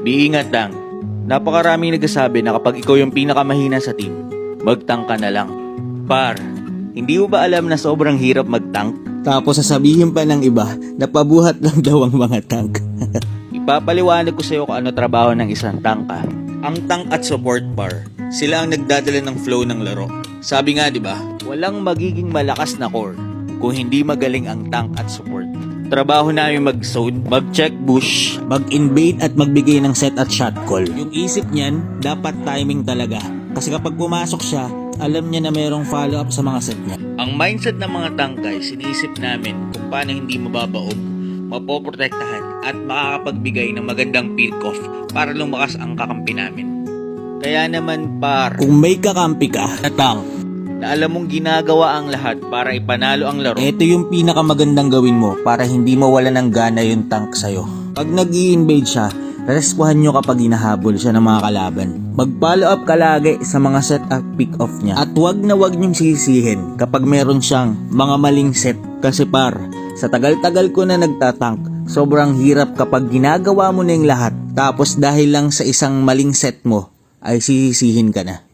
Biingat lang. Napakaraming nagsasabi na kapag ikaw yung pinakamahina sa team, mag-tank ka na lang. Par, hindi mo ba alam na sobrang hirap mag-tank? Tapos sasabihin pa ng iba na pabuhat lang daw ang mga tank. Ipapaliwanag ko sa'yo kung ano trabaho ng isang tank ah. Ang tank at support par, sila ang nagdadala ng flow ng laro. Sabi nga 'di ba, walang magiging malakas na core kung hindi magaling ang tank at support. Trabaho namin mag-zone, mag-check bush, Mag-invade at magbigay ng set at shot call. Yung isip niyan, dapat timing talaga. Kasi kapag pumasok siya, alam niya na mayroong follow-up sa mga set niya. Ang mindset ng mga tangkay, sinisip namin kung paano hindi mababaog, mapoprotektahan at makakapagbigay ng magandang pick-off para lumakas ang kakampi namin. Kaya naman par, Kung may kakampi ka na tank, na alam mong ginagawa ang lahat para ipanalo ang laro, ito yung pinakamagandang gawin mo para hindi mawala ng gana yung tank sa'yo. Pag nag-i-invade siya, respuhan nyo kapag hinahabol siya ng mga kalaban. Mag-follow up ka lagi sa mga set at pick off niya. At wag na wag nyong sisihin kapag meron siyang mga maling set. Kasi par, sa tagal-tagal ko na nagtatank, sobrang hirap kapag ginagawa mo na yung lahat. Tapos dahil lang sa isang maling set mo, ay sisisihin ka na.